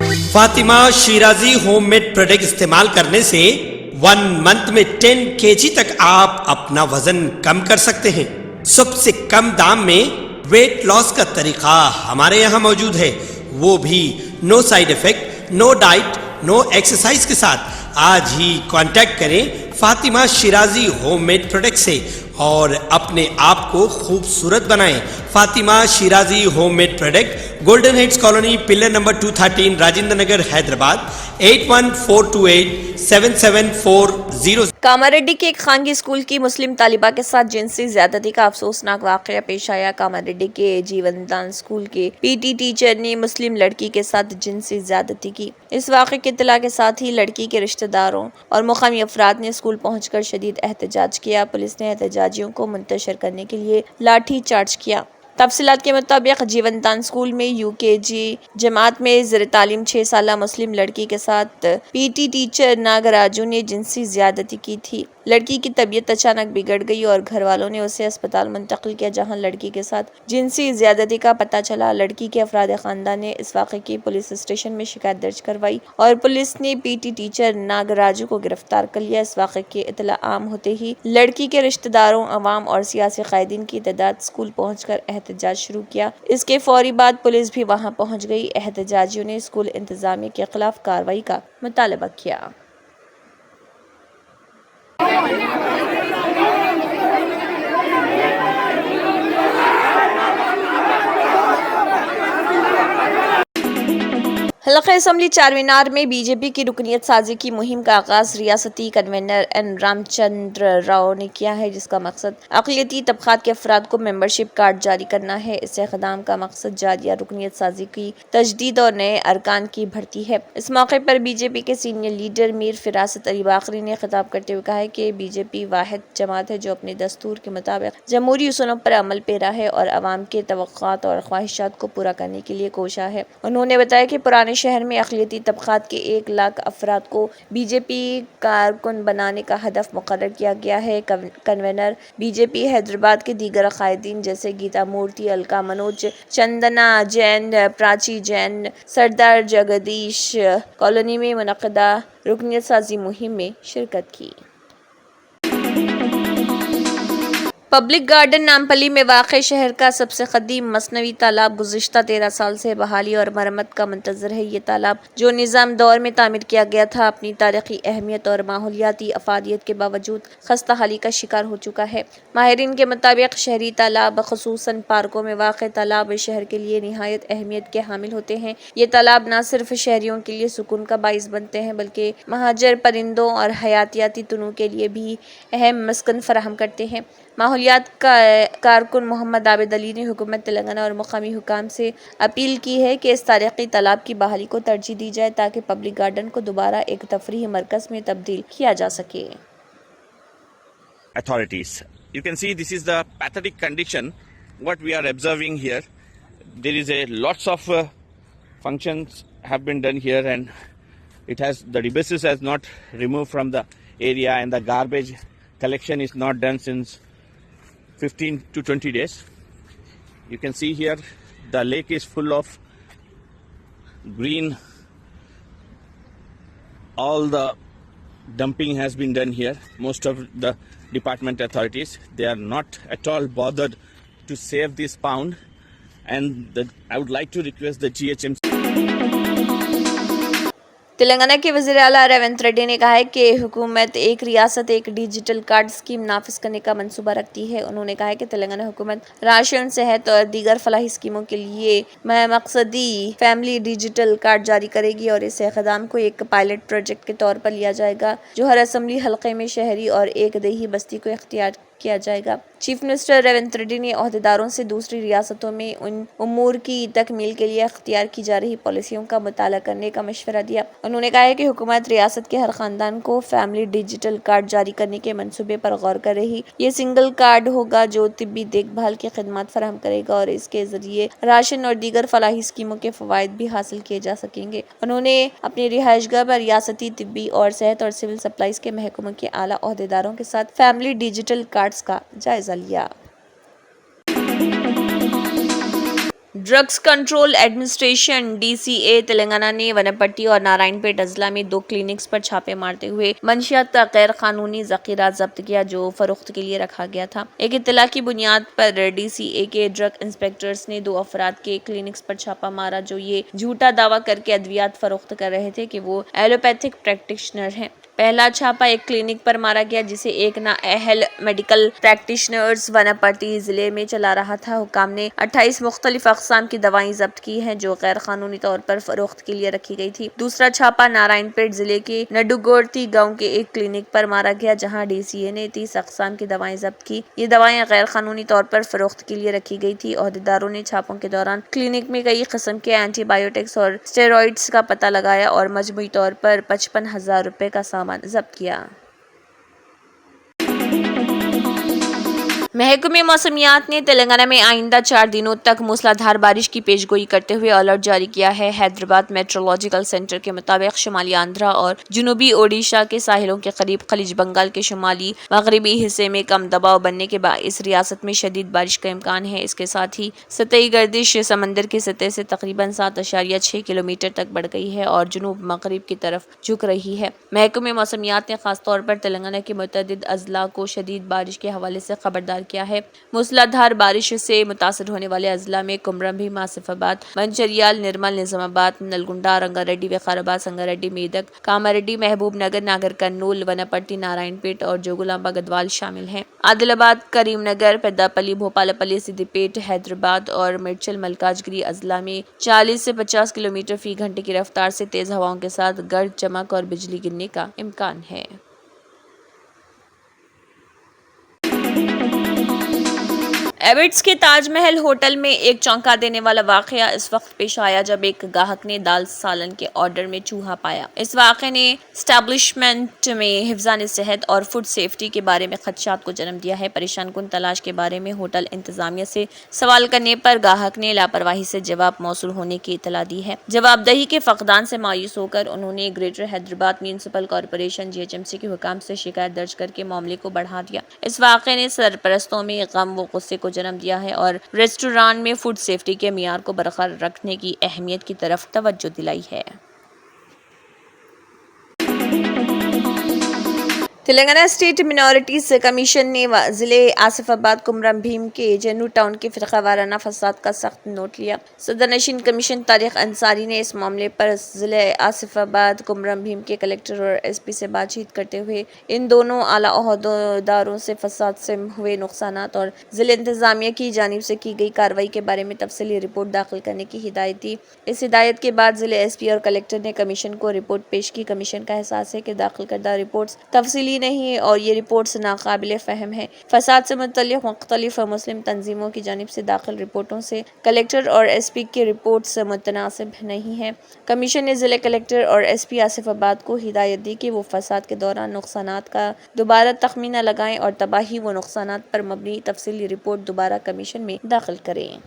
Fatima Shirazi home made product استعمال کرنے سے 1 منتھ میں 10 kg تک آپ اپنا وزن کم کر سکتے ہیں۔ سب سے کم دام میں ویٹ لاس کا طریقہ ہمارے یہاں موجود ہے، وہ بھی no side effect, no diet, no exercise کے ساتھ۔ آج ہی کانٹیکٹ کریں Fatima Shirazi home made product سے اور اپنے آپ کو خوبصورت بنائیں۔ Fatima Shirazi home made product, golden heights colony, pillar number 213، Rajendra Nagar, Hyderabad, 8142877440۔ Kamareddy کے ایک خانگی اسکول کی مسلم طالبہ کے ساتھ جنسی زیادتی کا افسوسناک واقعہ پیش آیا۔ کاماریڈی کے جیوندان اسکول کے پی ٹی ٹیچر نے مسلم لڑکی کے ساتھ جنسی زیادتی کی۔ اس واقعے کی اطلاع کے ساتھ ہی لڑکی کے رشتہ داروں اور مقامی افراد نے اسکول پہنچ کر شدید احتجاج کیا۔ پولیس نے احتجاجیوں کو منتشر کرنے کے لیے لاٹھی چارج کیا۔ تفصیلات کے مطابق جیوندان اسکول میں یو کے جی جماعت میں زیر تعلیم 6 سالہ مسلم لڑکی کے ساتھ پی ٹی ٹیچر ناگراجو نے جنسی زیادتی کی تھی۔ لڑکی کی طبیعت اچانک بگڑ گئی اور گھر والوں نے اسے اسپتال منتقل کیا، جہاں لڑکی کے ساتھ جنسی زیادتی کا پتہ چلا۔ لڑکی کے افراد خاندان نے اس واقعے کی پولیس اسٹیشن میں شکایت درج کروائی اور پولیس نے پی ٹی ٹیچر ناگراجو کو گرفتار کر لیا۔ اس واقعے کی اطلاع عام ہوتے ہی لڑکی کے رشتہ داروں، عوام اور سیاسی قائدین کی تعداد اسکول پہنچ کر احتجاج شروع کیا۔ اس کے فوری بعد پولیس بھی وہاں پہنچ گئی۔ احتجاجیوں نے اسکول انتظامیہ کے خلاف کارروائی کا مطالبہ کیا۔ حلقہ اسمبلی چارمینار میں بی جے پی کی رکنیت سازی کی مہم کا آغاز ریاستی کنوینر این رام چندر راؤ نے کیا ہے، جس کا مقصد اقلیتی طبقات کے افراد کو ممبرشپ کارڈ جاری کرنا ہے۔ اس اقدام کا مقصد جاریہ رکنیت سازی کی تجدید اور نئے ارکان کی بھرتی ہے۔ اس موقع پر بی جے پی کے سینئر لیڈر میر فراست علی باقری نے خطاب کرتے ہوئے کہا کہ بی جے پی واحد جماعت ہے جو اپنے دستور کے مطابق جمہوری اصولوں پر عمل پیرا ہے اور عوام کے توقعات اور خواہشات کو پورا کرنے کے لیے کوشاں ہے۔ انہوں نے بتایا کہ پرانے شہر میں اقلیتی طبقات کے 1 لاکھ افراد کو بی جے پی کارکن بنانے کا ہدف مقرر کیا گیا ہے۔ کنوینر بی جے پی حیدرآباد کے دیگر قائدین جیسے گیتا مورتی، الکا منوج، چندنا جین، پراچی جین، سردار جگدیش کالونی میں منعقدہ رکنیت سازی مہم میں شرکت کی۔ پبلک گارڈن نامپلی میں واقع شہر کا سب سے قدیم مصنوعی تالاب گزشتہ 13 سال سے بحالی اور مرمت کا منتظر ہے۔ یہ تالاب جو نظام دور میں تعمیر کیا گیا تھا، اپنی تاریخی اہمیت اور ماحولیاتی افادیت کے باوجود خستہ حالی کا شکار ہو چکا ہے۔ ماہرین کے مطابق شہری تالاب، خصوصاً پارکوں میں واقع تالاب، شہر کے لیے نہایت اہمیت کے حامل ہوتے ہیں۔ یہ تالاب نہ صرف شہریوں کے لیے سکون کا باعث بنتے ہیں بلکہ مہاجر پرندوں اور حیاتیاتی تنوع کے لیے بھی اہم مسکن فراہم کرتے ہیں۔ ماحولیات کارکن محمد عابد علی نے حکومت تلنگانہ اور مقامی حکام سے اپیل کی ہے کہ اس تاریخی تالاب کی بحالی کو ترجیح دی جائے تاکہ پبلک گارڈن کو دوبارہ ایک تفریحی مرکز میں تبدیل کیا جا سکے۔ Authorities, you can see this is the pathetic condition what we are observing here. There is a lots of functions have been done here and it has the debris has not removed from the area and the garbage collection is not done since 15 to 20 days. You can see here the lake is full of green. All the dumping has been done here. Most of the department authorities, they are not at all bothered to save this pound, and I would like to request the GHMC. Telangana کے وزیر اعلیٰ ریونت ریڈی نے کہا ہے کہ حکومت ایک ریاست ایک ڈیجیٹل کارڈ اسکیم نافذ کرنے کا منصوبہ رکھتی ہے۔ انہوں نے کہا کہ تلنگانہ حکومت راشن، صحت اور دیگر فلاحی اسکیموں کے لیے مقصدی فیملی ڈیجیٹل کارڈ جاری کرے گی اور اس اقدام کو ایک پائلٹ پروجیکٹ کے طور پر لیا جائے گا جو ہر اسمبلی حلقے میں شہری اور ایک دیہی بستی کو اختیار کیا جائے گا۔ چیف منسٹر ریونت ریڈی نے عہدیداروں سے دوسری ریاستوں میں ان امور کی تکمیل کے لیے اختیار کی جا رہی پالیسیوں کا مطالعہ کرنے کا مشورہ دیا۔ انہوں نے کہا ہے کہ حکومت ریاست کے ہر خاندان کو فیملی ڈیجیٹل کارڈ جاری کرنے کے منصوبے پر غور کر رہی۔ یہ سنگل کارڈ ہوگا جو طبی دیکھ بھال کی خدمات فراہم کرے گا اور اس کے ذریعے راشن اور دیگر فلاحی اسکیموں کے فوائد بھی حاصل کیے جا سکیں گے۔ انہوں نے اپنی رہائش گاہ پر ریاستی طبی اور صحت اور سول سپلائز کے محکموں کے اعلیٰ عہدیداروں کے ساتھ فیملی ڈیجیٹل کارڈز کا جائزہ لیا۔ Drugs control administration DCA Telangana ने वनपट्टी और नारायण पेट अजला में 2 क्लिनिक्स पर छापे मारते हुए मंशियात गैर कानूनी जखीरा जब्त किया जो फरोख्त के लिए रखा गया था। एक इत्तला की बुनियाद पर DCA के ड्रग इंस्पेक्टर्स ने 2 अफराद के क्लिनिक्स पर छापा मारा जो ये झूठा दावा करके अद्वियात फरोख्त कर रहे थे कि वो एलोपैथिक प्रैक्टिशनर हैं। पहला छापा एक क्लिनिक पर मारा गया जिसे एक नाअहल मेडिकल प्रैक्टिशनर्स वनपट्टी जिले में चला रहा था। हुकाम ने 28 मुख्तलिफ अक़साम की दवाएं जब्त की हैं जो गैर कानूनी तौर पर फरोख्त के लिए रखी गई थी। दूसरा छापा नारायणपेट जिले के नडुगोरती गांव के एक क्लिनिक पर मारा गया जहां DCA ने 30 अक़साम की दवाएं जब्त की। ये दवाएं गैर कानूनी तौर पर फरोख्त के लिए रखी गई थी। ओहदेदारों ने छापों के दौरान क्लिनिक में कई किस्म के एंटीबायोटिक्स और स्टेरॉइड्स का पता लगाया और मजमूई तौर पर 55,000 रुपए का सामान जब्त किया। महकमे मौसमियात ने तेलंगाना में आइंदा 4 दिनों तक मूसलाधार बारिश की पेशगोई करते हुए अलर्ट जारी किया है। हैदराबाद मेट्रोलॉजिकल सेंटर के मुताबिक शुमाली आंध्रा और जनूबी ओडिशा के साहिलों के करीब खलीज बंगाल के शुमाली मगरबी हिस्से में कम दबाव बनने के बाद इस रियासत में शदीद बारिश का इम्कान है। इसके साथ ही सतही गर्दिश समंदर की सतह से तकरीबन 7.6 किलोमीटर तक बढ़ गई है और जनूब मगरिब की तरफ झुक रही है। महकमे मौसमियात ने खासतौर पर तेलंगाना के मुतअद्दिद अजला को शदीद बारिश के हवाले से खबरदार किया है। मूसलाधार बारिश से मुतासर होने वाले अजला में कुमरम भीम, आसिफाबाद, मंचरियाल, निर्मल, निजामाबाद, नलगुंडा, रंगारेड्डी, विकाराबाद, संगारेड्डी, मेदक, कामारेड्डी, महबूब नगर, नागर कर्नूल, वनपट्टी, नारायणपेट और जोगुलांबा गदवाल शामिल हैं। आदिलाबाद, करीमनगर, पेद्दापल्ली, भोपालपल्ली, सिद्दीपेट, हैदराबाद और मिर्चल मलकाजगिरी अजला में 40 से 50 किलोमीटर फी घंटे की रफ्तार से तेज हवाओं के साथ गर्द चमक और बिजली गिरने का इम्कान है। एबिट्स के ताजमहल होटल में एक चौंका देने वाला वाकया इस वक्त पेश आया जब एक गाहक ने दाल सालन के ऑर्डर में चूहा पाया। इस वाकये ने एस्टेब्लिशमेंट में हिफ्ज़ान सेहत और फूड सेफ्टी के बारे में खदशात को जन्म दिया है। परेशान कुन तलाश के बारे में होटल इंतजामिया से सवाल करने पर गाहक ने लापरवाही से जवाब मौसूल होने की इतला दी है। जवाबदही के फकदान से मायूस होकर उन्होंने greater Hyderabad municipal corporation GHMC के हुकाम से शिकायत दर्ज करके मामले को बढ़ा दिया। इस वाकये ने सरपरस्तों में गम व गुस्से को जन्म दिया है और रेस्टोरेंट में फूड सेफ्टी के मियार को बरकरार रखने की अहमियत की तरफ तवज्जो दिलाई है। तेलंगाना स्टेट मिनॉरिटीज कमीशन ने जिले आसिफाबाद कुमरम भीम के जनू टाउन के फिरकावाराना फसाद का सख्त नोट लिया। सदर नशीन कमीशन तारिक अंसारी ने इस मामले पर जिले आसिफाबाद कुमरम भीम के कलेक्टर और SP से बातचीत करते हुए इन दोनों आला ओहदेदारों से फसाद से हुए नुकसानात और जिले इंतजामिया की जानिब से की गई कार्रवाई के बारे में तफसीली रिपोर्ट दाखिल करने की हिदायत दी। इस हिदायत के बाद जिले SP और कलेक्टर ने कमीशन को रिपोर्ट पेश की। कमीशन का एहसास है कि दाखिल करदा रिपोर्ट्स तफसीली नहीं है और ये रिपोर्ट्स नाकाबिल फ़हम है। फसाद से मुतल्लिक़ मुख्तलिफ मुस्लिम तंजीमों की जानिब से दाखिल रिपोर्टों से कलेक्टर और SP की रिपोर्ट्स मुतनासिब नहीं है। कमीशन ने ज़िले कलेक्टर और SP आसिफाबाद को हिदायत दी कि वो फसाद के दौरान नुकसानात का दोबारा तखमीना लगाएं और तबाही व नुकसानात पर मबनी तफसीली रिपोर्ट दोबारा कमीशन में दाखिल करें।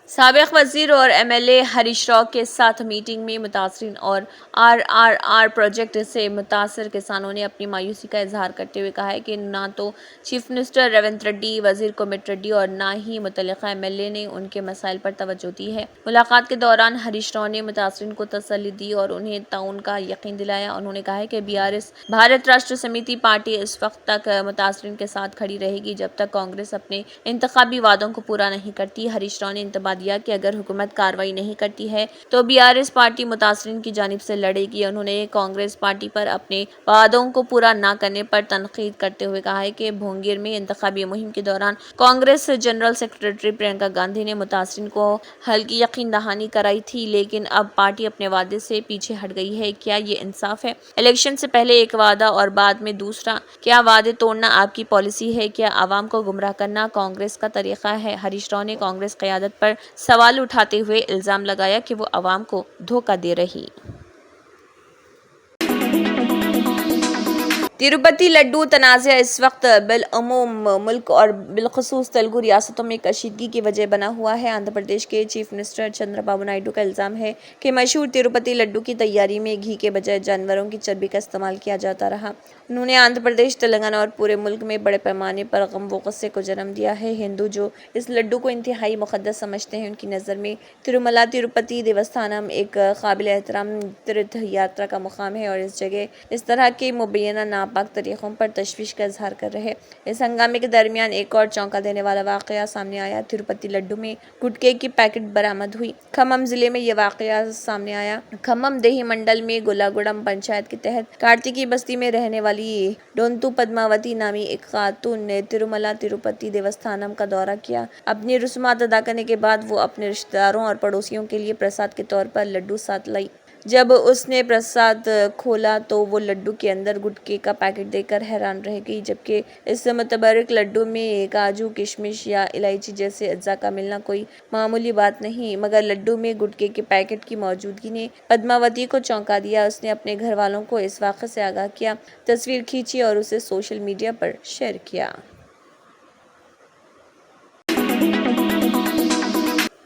साबिक़ वज़ीर और MLA हरीश राव के साथ मीटिंग में मुतासरीन और RRR प्रोजेक्ट से मुतासर किसानों ने अपनी मायूसी का इजहार करते हुए कहा है कि ना तो चीफ मिनिस्टर रेवंत रेड्डी, वज़ीर कोमट रेड्डी और ना ही मुतल्लिक़ा MLA ने उनके मसाइल पर तवज्जो दी है। मुलाकात के दौरान हरीश राव ने मुतासरीन को तसल्ली दी और उन्हें ताउन का यकीन दिलाया। उन्होंने कहा है कि BRS भारत राष्ट्र समिति पार्टी इस वक्त तक मुतासरीन के साथ खड़ी रहेगी जब तक कांग्रेस अपने इंतखाबी वादों को पूरा नहीं करती। हरीश राव ने इंतबा दिया कि अगर हुकूमत कार्रवाई नहीं करती है तो BRS पार्टी मुतासरीन की जानिब से लड़ेगी। उन्होंने कांग्रेस पार्टी पर अपने वादों को पूरा न करने पर तनकीद करते हुए कहा है कि भोंगिर में इंतखाबी मुहिम के दौरान कांग्रेस जनरल सेक्रेटरी प्रियंका गांधी ने मुतासरीन को हल्की यकीन दहानी कराई थी, लेकिन अब पार्टी अपने वादे से पीछे हट गई है। क्या ये इंसाफ है? इलेक्शन से पहले एक वादा और बाद में दूसरा। क्या वादे तोड़ना आपकी पॉलिसी है? क्या आवाम को गुमराह करना कांग्रेस का तरीका है? हरीश राव ने कांग्रेस क़यादत पर सवाल उठाते हुए इल्जाम लगाया कि वो आवाम को धोखा दे रही। तिरुपति लड्डू तनाज़ा इस वक्त बिलअमूम मुल्क और बिलखसूस तेलुगु रियासतों में कशीदगी की वजह बना हुआ है। आंध्र प्रदेश के चीफ मिनिस्टर चंद्रबाबू नायडू का इल्ज़ाम है कि मशहूर तिरुपति लड्डू की तैयारी में घी के बजाय जानवरों की चर्बी का इस्तेमाल किया जाता रहा। उन्होंने आंध्र प्रदेश, तेलंगाना और पूरे मुल्क में बड़े पैमाने पर गम व गुस्से को जन्म दिया है। हिंदू जो इस लड्डू को इंतहाई मुक़द्दस समझते हैं, उनकी नज़र में तिरुमला तिरुपति देवस्थानम एक काबिल एहतराम तीर्थ यात्रा का मुकाम है और इस जगह इस तरह के मुबैना नापाक तरीक़ों पर तशवीश का इजहार कर रहे हैं। इस हंगामे के दरमियान एक और चौंका देने वाला वाक़या सामने आया। तिरुपति लड्डू में गुटखे की पैकेट बरामद हुई। खम्मम जिले में यह वाक़या सामने आया। खम्मम देही मंडल में गुलागुड़म पंचायत के तहत कार्तिकी बस्ती में रहने वाली डोंतु पद्मावती नामी एक खातून ने तिरुमला तिरुपति देवस्थानम का दौरा किया। अपनी रस्मात अदा करने के बाद वो अपने रिश्तेदारों और पड़ोसियों के लिए प्रसाद के तौर पर लड्डू साथ लाई। जब उसने प्रसाद खोला तो वो लड्डू के अंदर गुटखे का पैकेट देखकर हैरान रह गई, जबकि इस मुतबरक लड्डू में काजू, किशमिश या इलायची जैसे अज्जा का मिलना कोई मामूली बात नहीं, मगर लड्डू में गुटखे के पैकेट की मौजूदगी ने पद्मावती को चौंका दिया। उसने अपने घर वालों को इस वाक़े से आगाह किया, तस्वीर खींची और उसे सोशल मीडिया पर शेयर किया।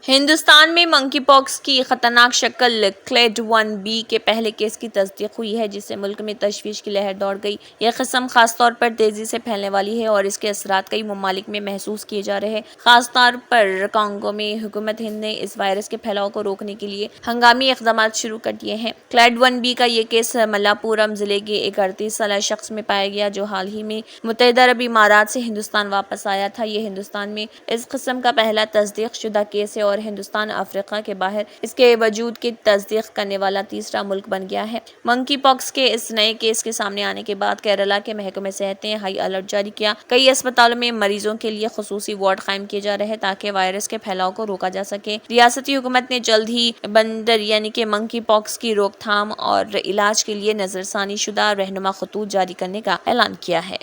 हिंदुस्तान में मंकी पॉक्स की खतरनाक शक्ल क्लेड 1B के पहले केस की तस्दीक हुई है, जिससे मुल्क में तशवीश की लहर दौड़ गई। यह किस्म खासतौर पर तेजी से फैलने वाली है और इसके असरात कई ममालिक में महसूस किए जा रहे हैं। खासतौर पर कांगो में हुकूमत हिंद ने इस वायरस के फैलाव को रोकने के लिए हंगामी इक़दाम शुरू कर दिए हैं। क्लेड 1B का ये केस मल्लापुरम जिले के एक 38 साल शख्स में पाया गया, जो हाल ही में मुत्तहिदा अरब इमारात से हिंदुस्तान वापस आया था। ये हिंदुस्तान में इस किस्म का पहला तस्दीक शुदा केस है और हिंदुस्तान अफ्रीका के बाहर इसके वजूद की तस्दीक करने वाला तीसरा मुल्क बन गया है। मंकी पॉक्स के इस नए केस के सामने आने के बाद केरला के महकमे सेहत ने हाई अलर्ट जारी किया। कई अस्पतालों में मरीजों के लिए खुसूसी वार्ड कायम किए जा रहे हैं ताकि वायरस के फैलाव को रोका जा सके। रियासती हुकूमत ने जल्द ही बंदर यानी कि मंकी पॉक्स की रोकथाम और इलाज के लिए नजरसानी शुदा रहनुमा खतूत जारी करने का ऐलान किया है।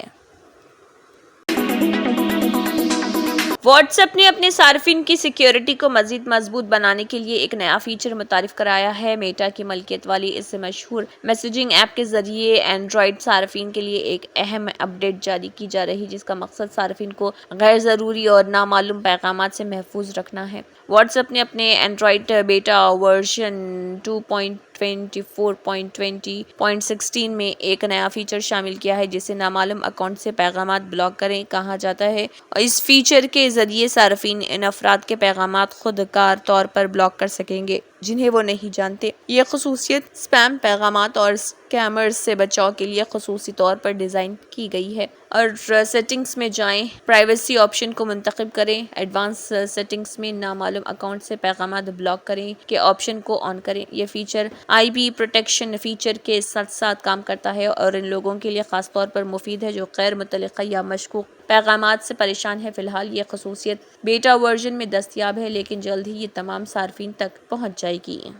व्हाट्सएप ने अपने सार्फिन की सिक्योरिटी को मजीद मजबूत बनाने के लिए एक नया फीचर मुतारिफ कराया है। मेटा की मलकियत वाली इस मशहूर मैसेजिंग ऐप के जरिए एंड्रॉयड सार्फिन के लिए एक अहम अपडेट जारी की जा रही, जिसका मकसद सार्फिन को गैर ज़रूरी और नामालूम पैगामात से महफूज रखना है। व्हाट्सएप ने अपने एंड्रॉयड बेटा वर्जन 2.24.20.16 में एक नया फीचर शामिल किया है, जिसे नामालूम अकाउंट से पैगामात ब्लॉक करें कहा जाता है। और इस फीचर के जरिए सार्फिन इन अफराद के पैगामात खुद कार तौर पर ब्लॉक कर सकेंगे जिन्हें वो नहीं जानते। यह खुसूसियत स्पैम पैगामात और स्कैमर्स से बचाव के लिए खुसूसी तौर पर डिज़ाइन की गई है। और सेटिंग्स में जाएं, प्राइवेसी ऑप्शन को मुंतखब करें, एडवांस सेटिंग्स में नामालूम अकाउंट से पैगामात ब्लॉक करें के ऑप्शन को ऑन करें। यह फीचर IP प्रोटेक्शन फीचर के साथ साथ काम करता है और इन लोगों के लिए खास तौर पर मुफीद है जो गैर मुतल्लिक़ा या मशकूक पैगामात से परेशान है। फिलहाल ये खसूसियत बेटा वर्जन में दस्तयाब है, लेकिन जल्द ही ये तमाम सार्फिन तक पहुंच जाएगी।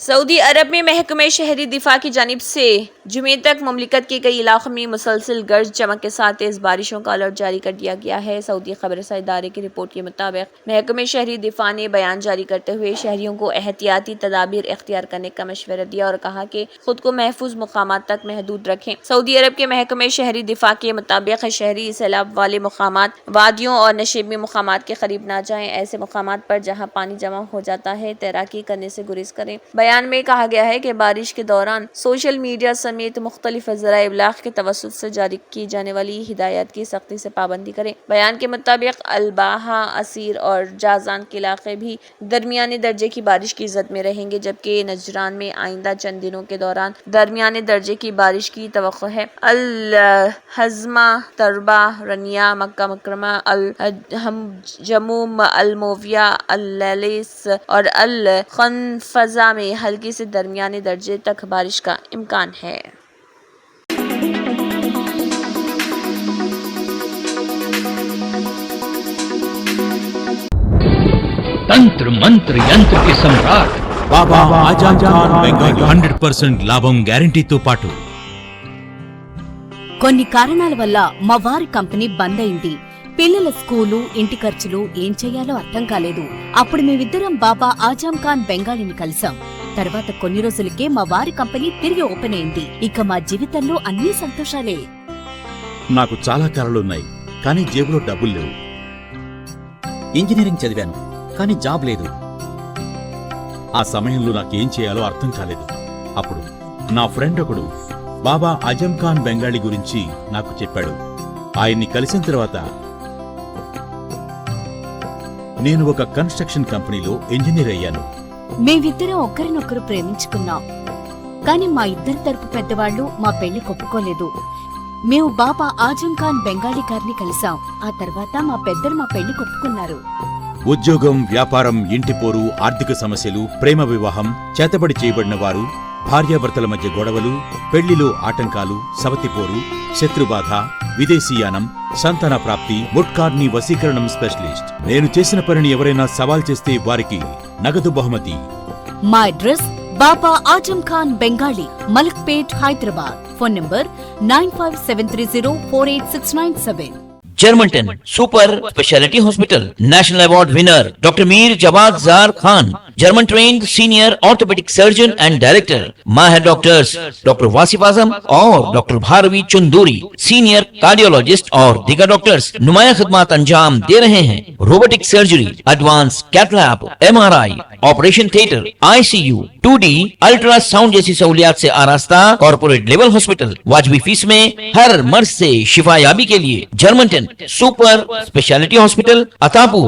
सऊदी अरब में महकमे शहरी दिफा की जानिब से जुमे तक मुमलिकत के कई इलाकों में मुसलसल गर्ज चमक के साथ तेज बारिशों का अलर्ट जारी कर दिया गया है। सऊदी खबरसा इदारे की रिपोर्ट के मुताबिक महकमे शहरी दिफा ने बयान जारी करते हुए शहरियों को एहतियाती तदाबीर इख्तियार करने का मशवरा दिया और कहा कि खुद को महफूज मुकामात तक महदूद रखें। सऊदी अरब के महकमे शहरी दिफा के मुताबिक शहरी सैलाब वाले मुकामात, वादियों और नशेबी मुकामात के करीब ना जाएं। ऐसे मुकामात पर जहाँ पानी जमा हो जाता है तैराकी करने से गुरेज करें। बयान में कहा गया है कि बारिश के दौरान सोशल मीडिया समेत मुख्तलिफ ज़राए इब्लाग के तवस्सुत से जारी की जाने वाली हिदायत की सख्ती से पाबंदी करें। बयान के मुताबिक अलबाहा, असीर और जाजान के इलाके भी दरमियाने दर्जे की बारिश की ज़द में रहेंगे, जबकि नजरान में आइंदा चंद दिनों के दौरान दरमियाने दर्जे की बारिश की तवक्को है। अल हज़मा, तरबा, रनिया, मक्का मुकरमा, अल जमूम, अल मोविया, अल लैलिस और अल खनफजा में हल्की से दरमियाने दर्जे तक बारिश का इम्कान है। तंत्र मंत्र यंत्र के सम्राट बाबा आजम खान बెంగాలీ 100% లాభం గ్యారెంటీతో పాటు కొన్ని కారణాల వల్ల మా వారి కంపెనీ బంద్ అయింది. పిల్లల స్కూలు, ఇంటి ఖర్చులు ఏం చెయ్యాలో అర్థం కాలేదు. అప్పుడు మేమిద్దరం బాబా ఆజం ఖాన్ బెంగాలీని కలిసాం. తర్వాత కొన్ని రోజులకే మా వారి కంపెనీ తిరిగి ఓపెన్ అయింది. ఇక మా జీవితంలో అన్ని సంతోషాలే. నాకు చాలా కలలున్నాయి, కానీ జేబులో డబ్బులు లేవు. ఇంజనీరింగ్ చదివాను, కానీ జాబ్ లేదు. ఆ సమయంలో నాకేం చేయాలో అర్థం కాలేదు. అప్పుడు నా ఫ్రెండ్ ఒకడు బాబా అజం ఖాన్ బెంగాలీ గురించి నాకు చెప్పాడు. ఆయన్ని కలిసిన తర్వాత నేను ఒక కన్స్ట్రక్షన్ కంపెనీలో ఇంజనీర్ అయ్యాను. మేమిద్దరం ఒకరినొకరు ప్రేమించుకున్నాం. కాని మా ఇద్దరి తరపు పెద్దవాళ్లు మా పెళ్లి ఒప్పుకోలేదు. మేము బాబా ఆజం ఖాన్ బెంగాలీ గారిని కలిసాం. ఆ తర్వాత మా పెద్దలు మా పెళ్లి ఒప్పుకున్నారు. ఉద్యోగం, వ్యాపారం, ఇంటిపోరు, ఆర్థిక సమస్యలు, ప్రేమ వివాహం, చేతబడి చేయబడిన వారు, భార్యాభర్తల మధ్య గొడవలు, పెళ్లిలో ఆటంకాలు, సవతిపోరు, శత్రుబాధ, విదేశీయానం, సంతాన ప్రాప్తి, ముట్కార్ని వశీకరణం స్పెషలిస్ట్. నేను చేసిన పనిని ఎవరైనా సవాల్ చేస్తే వారికి నగదు బహుమతి. మా address Baba Azam Khan Bengali, Malakpet, Hyderabad. Phone number 9573048697. Germantown Super Speciality Hospital, National Award winner Dr. Mir Jawad Zar Khan, German trained senior orthopedic surgeon and director. Mahir doctors Dr. Wasif Azam or Dr. Bharvi Chunduri, senior cardiologist और दिगर doctors नुमाया खिदमत अंजाम दे रहे हैं. Robotic surgery, advance cath lab, MRI, operation theatre, ICU, 2D ultrasound जैसी सहूलियात से आरास्ता कॉर्पोरेट लेवल हॉस्पिटल. वाजबी फीस में हर मर्ज से शिफायाबी के लिए Germanten super speciality hospital, Attapur,